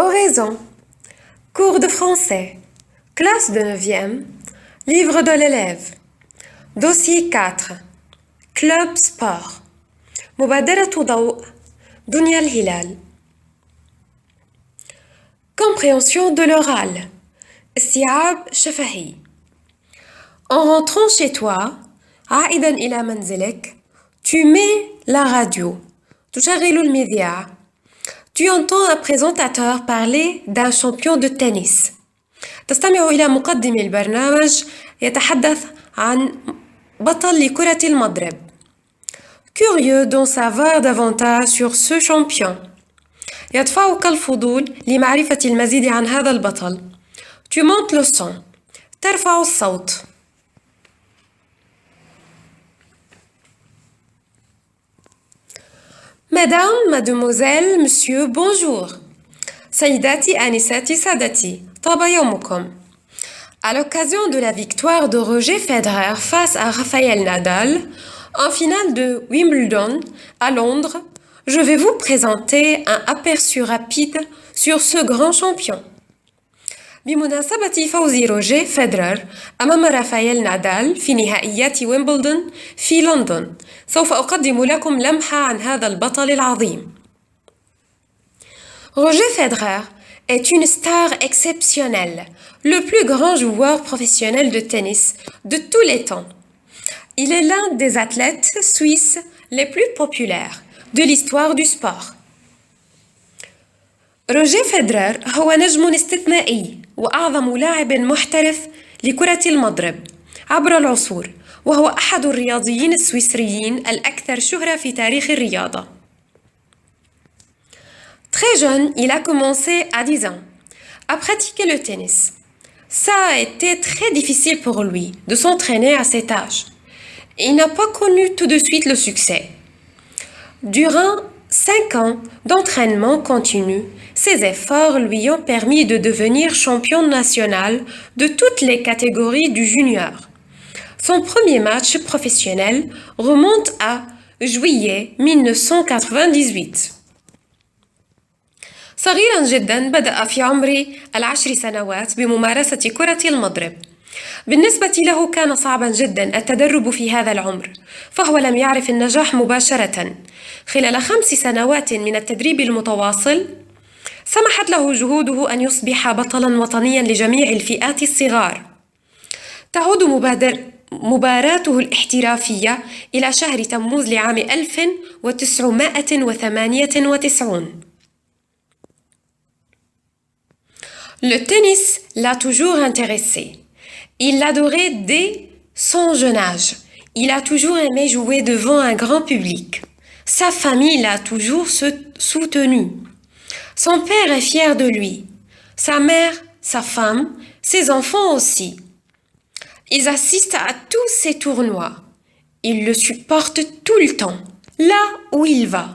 Oraison. Cours de français. Classe de 9e. Livre de l'élève. Dossier 4. Club sport. مبادرة ضوء. دنيا الهلال. Compréhension de l'oral. استيعاب شفهي. En rentrant chez toi, عائدا إلى منزلك, tu mets la radio. تشغل المذياع. Tu entends un présentateur parler d'un champion de tennis. تستمع إلى مقدم البرنامج يتحدث عن بطل لكرة المضرب. Curieux d'en savoir davantage sur ce champion. يدفعك الفضول لمعرفة المزيد عن هذا البطل. Tu montes le son. ترفع الصوت. Madame, mademoiselle, monsieur, bonjour. سيداتي آنساتي سادتي طاب يومكم. À l'occasion de la victoire de Roger Federer face à Rafael Nadal en finale de Wimbledon à Londres, je vais vous présenter un aperçu rapide sur ce grand champion. بمناسبة فوز روجيه فيدرر أمام رافائيل نادال في نهائيات ويمبلدون في لندن، سوف أقدم لكم لمحة عن هذا البطل العظيم. Roger Federer est une star exceptionnelle, le plus grand joueur professionnel de tennis de tous les temps. Il est l'un des athlètes suisses les plus populaires de l'histoire du sport. روجيه فيدرر هو نجم استثنائي وأعظم لاعب محترف لكرة المضرب عبر العصور، وهو أحد الرياضيين السويسريين الأكثر شهرة في تاريخ الرياضة. Très jeune, il a commencé à 10 ans à pratiquer le tennis. Ça a été très difficile pour lui de s'entraîner à cet âge. Il n'a pas connu tout de suite le succès. Durant 5 ans d'entraînement continu, ses efforts lui ont permis de devenir champion national de toutes les catégories du junior. Son premier match professionnel remonte à juillet 1998. صغيراً جداً بدأ في عمر 10 سنوات بممارسة كرة المضرب. بالنسبة له كان صعباً جداً التدرب في هذا العمر، فهو لم يعرف النجاح مباشرة. خلال 5 سنوات من التدريب المتواصل، سمحت له جهوده أن يصبح بطلاً وطنياً لجميع الفئات الصغار. تعود مباراته الاحترافية إلى شهر تموز لعام 1998. Le tennis l'a toujours intéressé. Il l'adorait dès son jeune âge. Il a toujours aimé jouer devant un grand public. Sa famille l'a toujours soutenu. Son père est fier de lui. Sa mère, sa femme, ses enfants aussi. Ils assistent à tous ses tournois. Ils le supportent tout le temps, là où il va.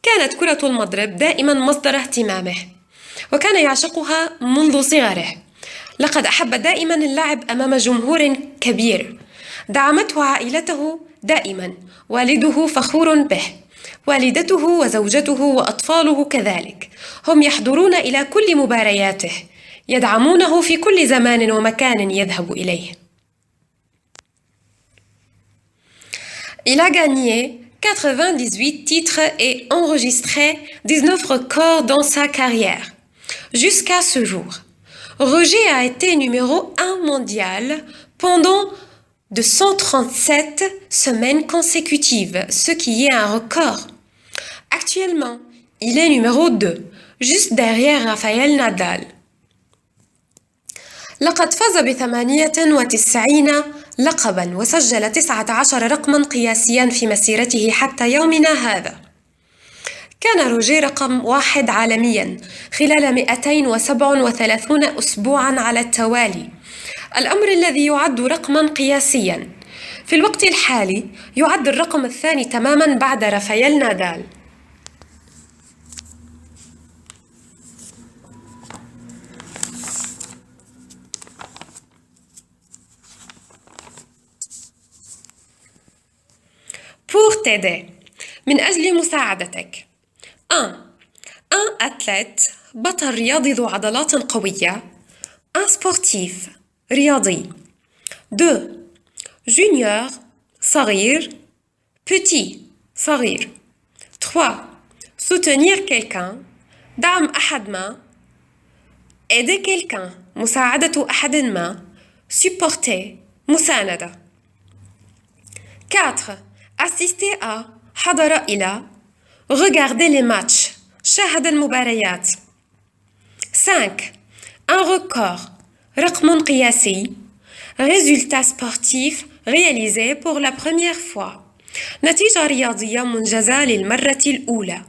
كانت كرة المضرب دائما مصدر اهتمامه، وكان يعشقها منذ صغره. لقد أحب دائما اللعب أمام جمهور كبير. دعمته عائلته دائما، والده فخور به، والدته وزوجته وأطفاله كذلك، هم يحضرون إلى كل مبارياته، يدعمونه في كل زمان ومكان يذهب إليه. Il a gagné 98 titres et enregistré 19 records dans sa carrière. Jusqu'à ce jour, Roger a été numéro 1 mondial pendant de 137 semaines consécutives, ce qui est un record. Actuellement, il est numéro 2, juste derrière Rafael Nadal. لقد فاز ب98 لقباً وسجل 19 رقماً قياسياً في مسيرته حتى يومنا هذا. كان روجيه رقم 1 عالمياً خلال 237 أسبوعاً على التوالي، الأمر الذي يعد رقماً قياسياً. في الوقت الحالي يعد الرقم الثاني تماماً بعد رافائيل نادال. Pour t'aider. من أجل مساعدتك. 1. un athlète بطل رياضي ذو عضلات قوية un sportif رياضي 2 junior صغير petit صغير 3 soutenir quelqu'un دعم أحد ما aider quelqu'un مساعدة أحد ما supporter مساندة 4 assister à حضر إلى regarder les matchs شاهد المباريات 5 un record رقم قياسي résultat sportif réalisé pour la première fois نتيجة رياضية منجزة للمرة الأولى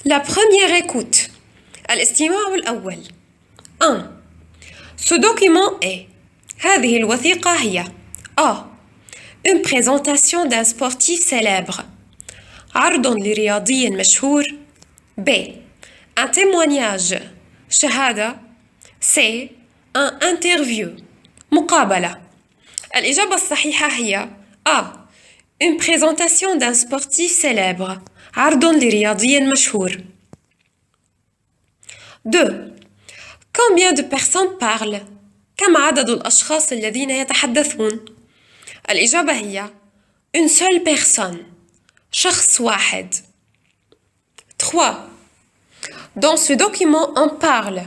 La première écoute الاستماع الأول 1 Ce document est هذه الوثيقة هي A Une présentation d'un sportif célèbre عرض لرياضي مشهور B Un témoignage شهادة C Un interview مقابلة الإجابة الصحيحة هي A Une présentation d'un sportif célèbre عرض لرياضي مشهور 2 Combien de personnes parlent كم عدد الأشخاص الذين يتحدثون الإجابة هي Une seule personne شخص واحد 3 Dans ce document on parle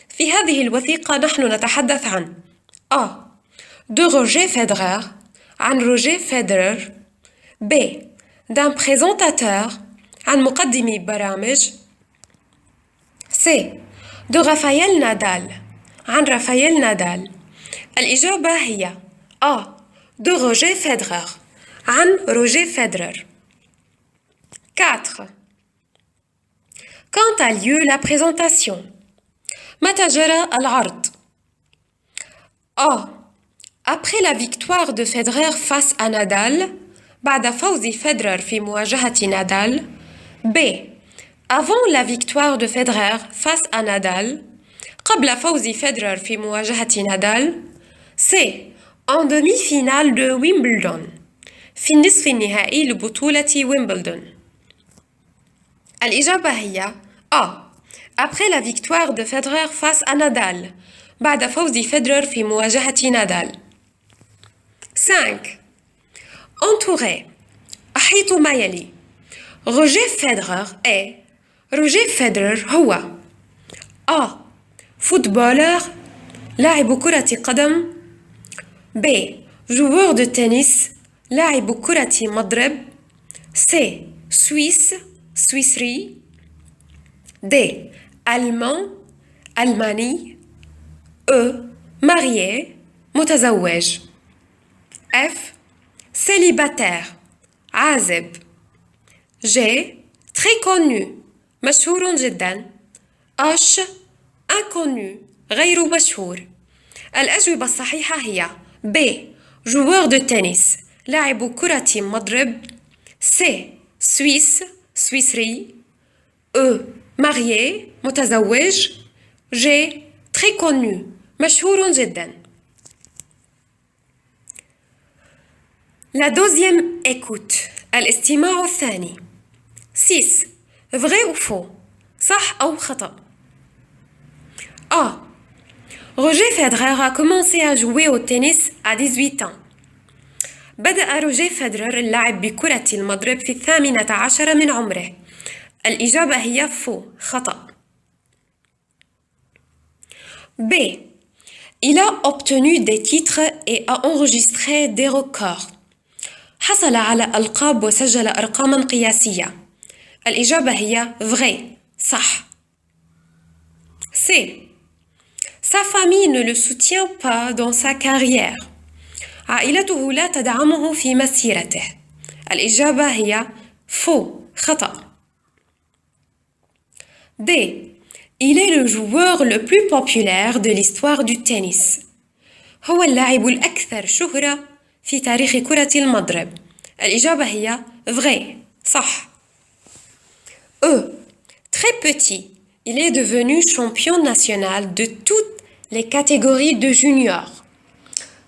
في هذه الوثيقة نحن نتحدث عن A de Roger Federer عن روجيه فيدرر B d'un présentateur عن مقدمي برامج C de Rafael Nadal عن رافائيل نادال الإجابة هي A de Roger Federer عن روجيه فيدرر 4 Quand a lieu la présentation متى جرى العرض A Après la victoire de Federer face à Nadal بعد فوز فيدرر في مواجهة نادال B Avant la victoire de Federer face à Nadal قبل فوز فيدرر في مواجهة نادال C En demi-finale de Wimbledon في النصف النهائي لبطولة ويمبلدون الإجابة هي A Après la victoire de Federer face à Nadal بعد فوز فيدرر في مواجهة نادال 5 Entouré أحيط ما يلي روجيه فيدرر est روجيه فيدرر هو A Footballeur لاعب كرة قدم B Joueur de tennis لاعب كرة مضرب C Suisse سويسري D Allemand ألماني E Marié متزوج F Célibataire عازب G Très connu مشهور جدا H Inconnu غير مشهور الأجوبة الصحيحة هي B Joueur de tennis لاعب كرة مضرب C Suisse سويسري E Marié متزوج G Très connu مشهور جدا La deuxième écoute الاستماع الثاني 6 Vrai ou faux صح أو خطأ A Roger Federer a commencé à jouer au tennis à 18 ans بدأ روجيه فيدرر اللعب بكرة المضرب في 18 من عمره الإجابة هي فو خطأ B Il a obtenu des titres et a enregistré des records حصل على ألقاب وسجل أرقاما قياسية الإجابة هي vrai صح C Sa famille ne le soutient pas dans sa carrière عائلته لا تدعمه في مسيرته الإجابة هي faux خطأ D Il est le joueur le plus populaire de l'histoire du tennis هو اللاعب الأكثر شهرة في تاريخ كرة المضرب الإجابة هي vrai صح E Très petit Il est devenu champion national de toutes les catégories de juniors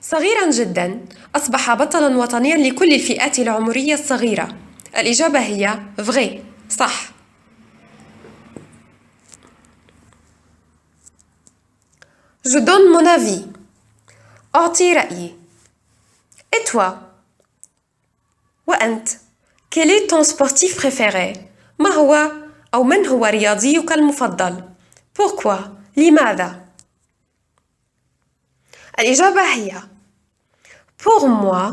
صغيرا جدا أصبح بطلا وطنيا لكل الفئات العمرية الصغيرة الإجابة هي vrai صح. Je donne mon avis. أعطي رأيي. Et toi? وأنت؟ Quel est ton sportif préféré? ما هو أو من هو رياضيك المفضل؟ Pourquoi? لماذا؟ الإجابة هي Pour moi,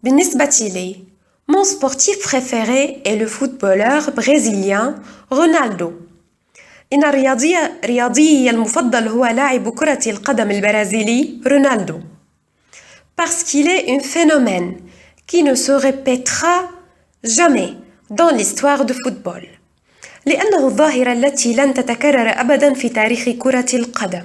بالنسبة لي, mon sportif préféré est le footballeur brésilien Ronaldo. إن رياضيي المفضل هو لاعب كرة القدم البرازيلي رونالدو. Parce qu'il est un phénomène qui ne se répétera jamais dans l'histoire de football. لأنه الظاهرة التي لن تتكرر أبدا في تاريخ كرة القدم.